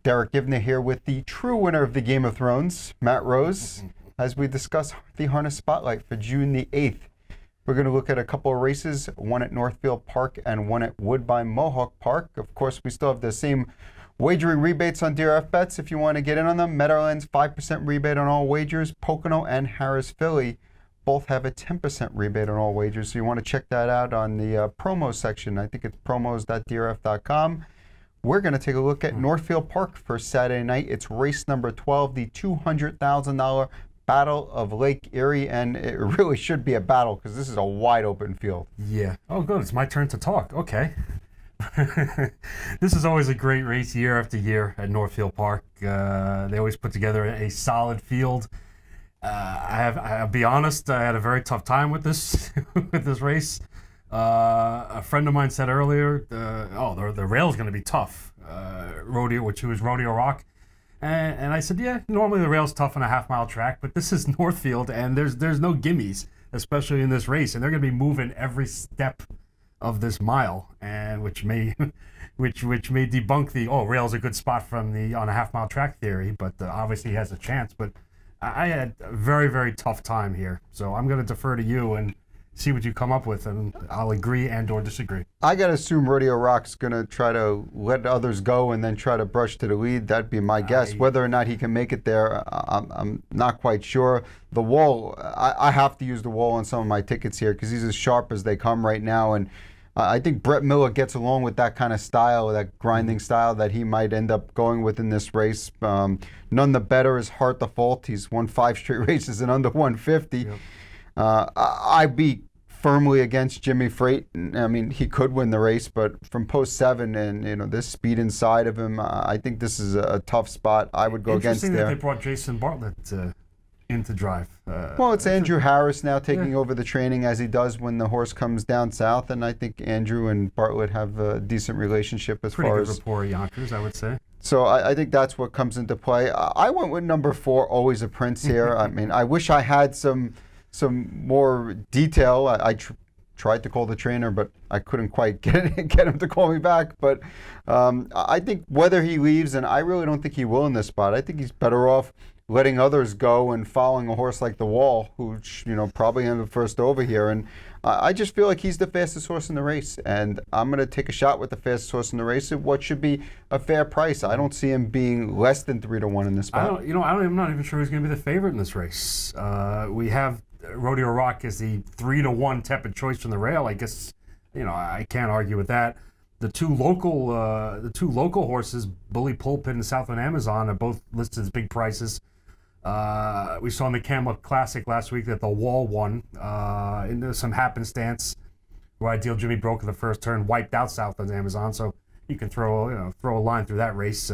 Derick Giwner here with the true winner of the Game of Thrones, Matt Rose, as we discuss the Harness Spotlight for June the 8th. We're going to look at a couple of races, one at Northfield Park and one at Woodbine Mohawk Park. Of course, we still have the same wagering rebates on DRF bets if you want to get in on them. Meadowlands, 5% rebate on all wagers. Pocono and Harris Philly both have a 10% rebate on all wagers, so you want to check that out on the promo section. I think it's promos.drf.com. We're going to take a look at Northfield Park for Saturday night. It's race number 12, the $200,000 Battle of Lake Erie, and it really should be a battle because this is a wide open field. Yeah. Oh, good. It's my turn to talk. Okay. This is always a great race year after year at Northfield Park. They always put together a solid field. I'll be honest, I had a very tough time with this with this race. A friend of mine said earlier, the rail's going to be tough, which was Rodeo Rock. And I said, yeah, normally the rail's tough on a half-mile track, but this is Northfield, and there's no gimmies, especially in this race. And they're going to be moving every step of this mile, and which may debunk the rail's a good spot from the on a half-mile track theory, but obviously he has a chance. But I had a very, very tough time here, so I'm going to defer to you and see what you come up with, and I'll agree and or disagree. I got to assume Rodeo Rock's going to try to let others go and then try to brush to the lead. That'd be my guess. Whether or not he can make it there, I'm not quite sure. The wall, I have to use the wall on some of my tickets here because he's as sharp as they come right now, and I think Brett Miller gets along with that kind of style, that grinding style that he might end up going with in this race. None the better is Hart the Fault. He's won 5 straight races in under 150. Yep. I'd be firmly against Jimmy Freight. I mean, he could win the race, but from post 7 and this speed inside of him, I think this is a tough spot. I would go against there. Interesting that they brought Jason Bartlett in to drive. Well, it's Andrew Harris now taking over the training as he does when the horse comes down south, and I think Andrew and Bartlett have a decent relationship as far as... Pretty good rapport, Yonkers, I would say. So I think that's what comes into play. I went with number 4, Always a Prince here. I mean, I wish I had some more detail. I tried to call the trainer, but I couldn't quite get him to call me back. But I think whether he leaves, and I really don't think he will in this spot, I think he's better off letting others go and following a horse like the Wall, who probably ended first over here. And I just feel like he's the fastest horse in the race, and I'm going to take a shot with the fastest horse in the race at what should be a fair price. I don't see him being less than 3-1 in this spot. I'm not even sure who's going to be the favorite in this race. We have Rodeo Rock as the 3-1 tepid choice from the rail. I guess I can't argue with that. The two local horses, Bully Pulpit and Southland Amazon, are both listed as big prices. We saw in the Camel Classic last week that the Wall won into some happenstance where Ideal Jimmy broke in the first turn, wiped out Southland Amazon. So you can throw a line through that race.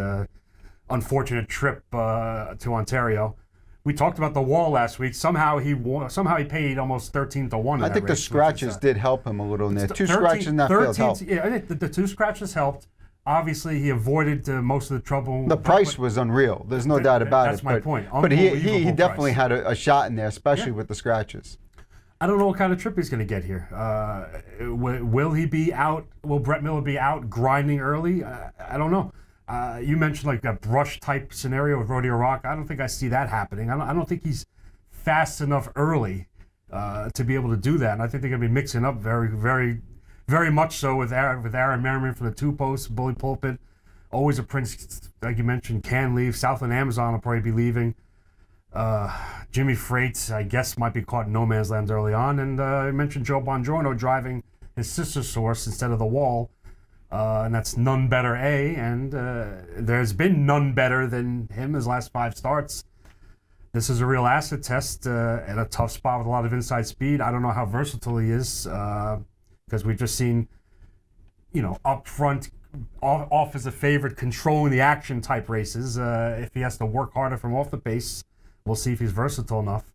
Unfortunate trip to Ontario. We talked about the Wall last week. Somehow he won, somehow he paid almost 13-1. I think the scratches did help him a little in there. 2 scratches in that field helped. Yeah, I think the 2 scratches helped. Obviously, he avoided most of the trouble. The price was unreal. There's no doubt about it. That's my point. But he definitely had a shot in there, especially with the scratches. I don't know what kind of trip he's going to get here. Will he be out? Will Brett Miller be out grinding early? I don't know. You mentioned like a brush type scenario with Rodeo Rock. I don't think I see that happening. I don't think he's fast enough early to be able to do that. And I think they're going to be mixing up very much so with Aaron Merriman from the 2 posts, Bully Pulpit. Always a Prince, like you mentioned, can leave. Southland Amazon will probably be leaving. Jimmy Freight, I guess, might be caught in no man's land early on. And I mentioned Joe Bongiorno driving his sister's horse instead of the Wall. And that's None Better A. And there's been none better than him his last 5 starts. This is a real acid test at a tough spot with a lot of inside speed. I don't know how versatile he is. Because we've just seen, up front, off as a favorite, controlling the action type races. If he has to work harder from off the pace, we'll see if he's versatile enough.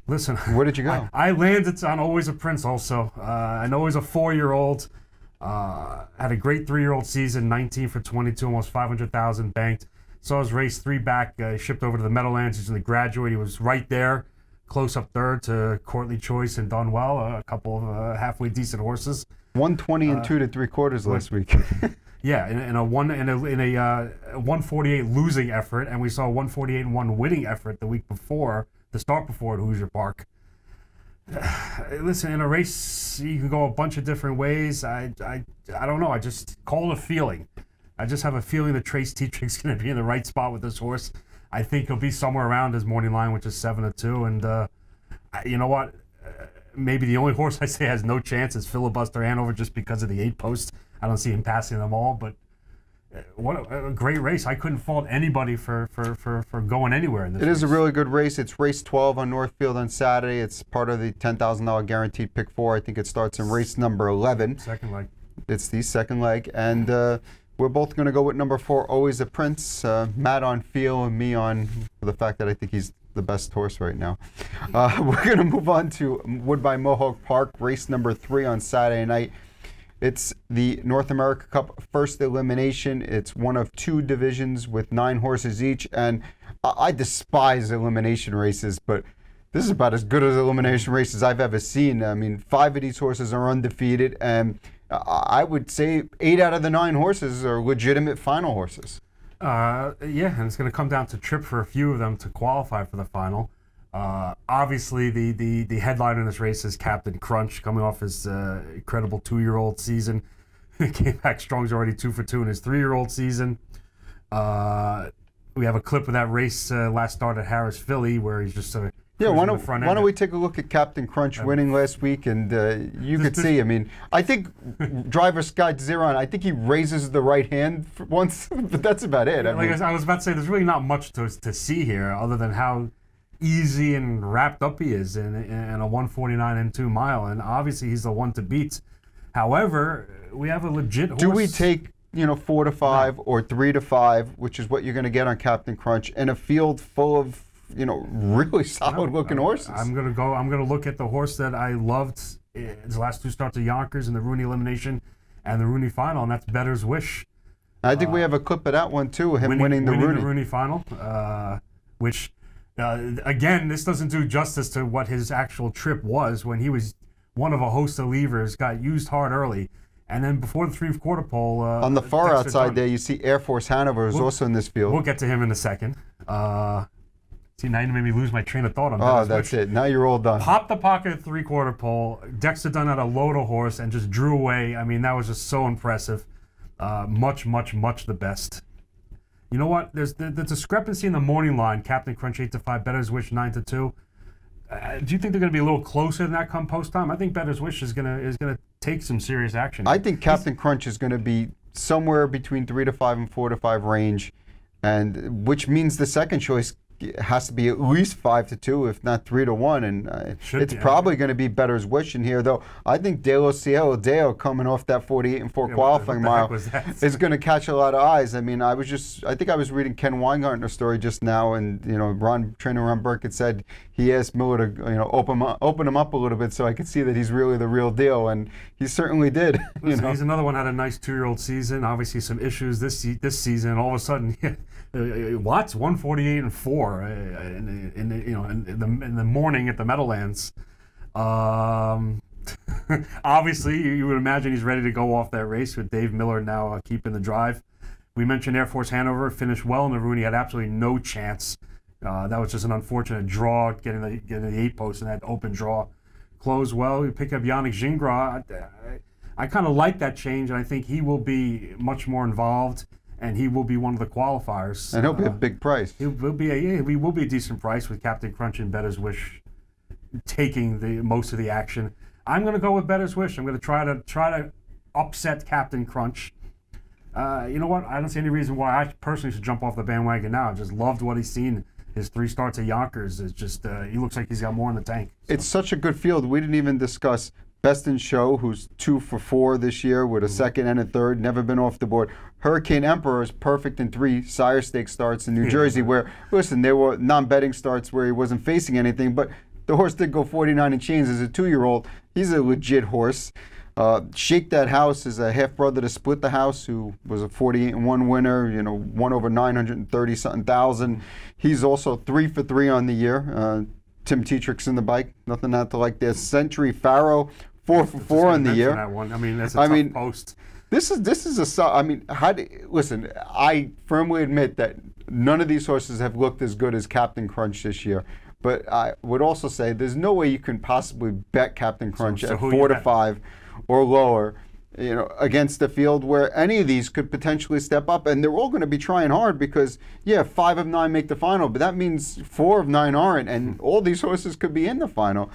Listen, where did you go? I landed on Always a Prince also. I know he's a 4-year-old. Had a great 3-year-old season, 19 for 22, almost 500,000 banked. Saw his race 3 back. Shipped over to the Meadowlands. He's in the Graduate. He was right there. Close up third to Courtly Choice and Dunwell, a couple of halfway decent horses. 120 and 2 3/4 last week. Yeah, in a 148 losing effort, and we saw a 148-1 winning effort the week before, the start before at Hoosier Park. Listen, in a race, you can go a bunch of different ways. I don't know. I just call it a feeling. I just have a feeling that Trace Tetrick's going to be in the right spot with this horse. I think he'll be somewhere around his morning line, which is 7-2. And you know what? Maybe the only horse I say has no chance is Filibuster Hanover, just because of the 8 posts. I don't see him passing them all. But what a great race. I couldn't fault anybody for going anywhere in this race. It is a really good race. It's race 12 on Northfield on Saturday. It's part of the $10,000 guaranteed pick 4. I think it starts in race number 11. Second leg. It's the second leg. And we're both going to go with number 4, Always a Prince. Matt on feel and me on the fact that I think he's the best horse right now. We're going to move on to Woodbine Mohawk Park, race number 3 on Saturday night. It's the North America Cup first elimination. It's one of 2 divisions with 9 horses each. And I despise elimination races, but this is about as good as elimination races I've ever seen. I mean, 5 of these horses are undefeated, and I would say 8 out of the 9 horses are legitimate final horses. Yeah, and it's going to come down to trip for a few of them to qualify for the final. Obviously, the headliner in this race is Captain Crunch, coming off his incredible 2-year-old season. He came back strong. He's already 2 for 2 in his 3-year-old season. We have a clip of that race last start at Harris Philly, where he's just yeah, why don't we take a look at Captain Crunch winning last week, and you could see, I mean, I think driver Scott Zeron, I think he raises the right hand once, but that's about it. I was about to say, there's really not much to see here other than how easy and wrapped up he is in a 149-2 mile, and obviously he's the one to beat. However, we have a legit horse. Do we take 4 to 5 or 3 to 5, which is what you're going to get on Captain Crunch, in a field full of really solid-looking horses? I'm gonna look at the horse that I loved his last 2 starts at Yonkers in the Rooney elimination and the Rooney final, and that's Better's Wish. I think we have a clip of that one too. Him winning the Rooney final, which again, this doesn't do justice to what his actual trip was when he was one of a host of levers, got used hard early. And then before the 3/4 pole, on the far outside there, you see Air Force Hanover is also in this field. We'll get to him in a second. See, now you made me lose my train of thought on that. Oh, that's it. Now you're all done. Popped the pocket at 3/4 pole. Dexter Dunn had a load of horse and just drew away. I mean, that was just so impressive. Much the best. You know what? There's the discrepancy in the morning line. Captain Crunch 8 to 5, Better's Wish 9 to 2. Do you think they're going to be a little closer than that come post time? I think Better's Wish is gonna take some serious action. I think Captain Crunch is going to be somewhere between 3 to 5 and 4 to 5 range, and which means the second choice has to be at least 5 to 2, if not 3 to 1, and it's probably going to be Better's Wish in here. Though I think De Los Cielo Deo, coming off that 48-4 qualifying mile, is going to catch a lot of eyes. I mean, I think I was reading Ken Weingartner's story just now, and trainer Ron Burkett said he asked Miller to open him up a little bit so I could see that he's really the real deal, and he certainly did. He's another one, had a nice 2-year-old season. Obviously, some issues this season, and all of a sudden. Watts 148-4 in the morning at the Meadowlands. Obviously, you would imagine he's ready to go off that race with Dave Miller now keeping the drive. We mentioned Air Force Hanover finished well in the Rooney, had absolutely no chance. That was just an unfortunate draw, getting the 8 post in that open draw. Closed well. We pick up Yannick Gingras. I kind of like that change, and I think he will be much more involved. And he will be one of the qualifiers. And he'll be a big price. He will be a decent price with Captain Crunch and Better's Wish taking most of the action. I'm going to go with Better's Wish. I'm going to try to upset Captain Crunch. You know what? I don't see any reason why I personally should jump off the bandwagon now. I just loved what he's seen. His 3 starts at Yonkers is just he looks like he's got more in the tank. So. It's such a good field. We didn't even discuss Best in Show, who's 2 for 4 this year with a second and a third, never been off the board. Hurricane Emperor is perfect in 3 Sire Stakes starts in New Jersey, where, listen, there were non-betting starts where he wasn't facing anything, but the horse did go 49 and change as a 2-year-old. He's a legit horse. Shake That House is a half-brother to Split the House, who was a 48-1 winner, won over 930-something thousand. He's also 3 for 3 on the year. Tim Tetrick's in the bike, nothing not to like there. Century Pharaoh, 4 for 4 on the year. That one. I mean, that's a tough post. This is a. I mean, listen. I firmly admit that none of these horses have looked as good as Captain Crunch this year. But I would also say there's no way you can possibly bet Captain Crunch at 4 to 5 or lower, you know, against a field where any of these could potentially step up, and they're all going to be trying hard because, yeah, 5 of 9 make the final, but that means 4 of 9 aren't, and all these horses could be in the final.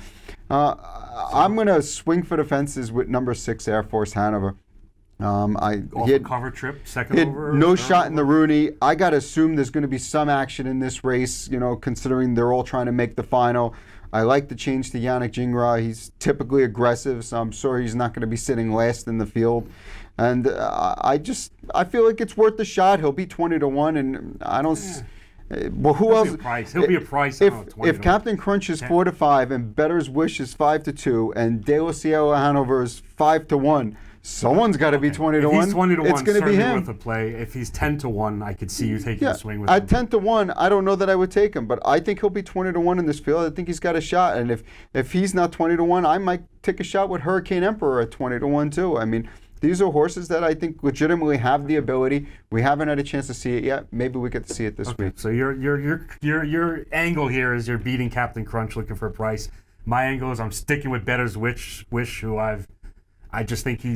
I'm going to swing for the fences with number 6, Air Force Hanover. Off a cover trip, second over. No shot in the Rooney. I got to assume there's going to be some action in this race, you know, considering they're all trying to make the final. I like the change to Giwner. He's typically aggressive, so I'm sure he's not going to be sitting last in the field. And I feel like it's worth the shot. He'll be 20 to 1, and I don't. Yeah. Well, who else? He'll be a price. If Captain Crunch is 4 to 5 and Better's Wish is 5 to 2 and De La Cielo Hanover is 5 to 1. Someone's got to be 20 to 1. If he's 20 to 1, it's going to be him. Worth a play. If he's 10 to 1, I could see you taking a swing with him. At 10 to 1, I don't know that I would take him, but I think he'll be 20 to 1 in this field. I think he's got a shot, and if he's not 20 to 1, I might take a shot with Hurricane Emperor at 20 to 1 too. I mean, these are horses that I think legitimately have the ability. We haven't had a chance to see it yet. Maybe we get to see it this week. So your angle here is you're beating Captain Crunch, looking for a price. My angle is I'm sticking with Better's Wish, who I just think he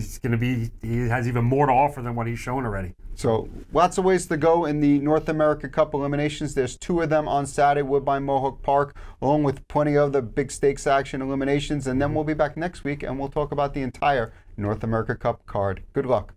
has even more to offer than what he's shown already. So lots of ways to go in the North America Cup eliminations. There's 2 of them on Saturday, Woodbine, Mohawk Park, along with plenty of the big stakes action eliminations. And then we'll be back next week and we'll talk about the entire North America Cup card. Good luck.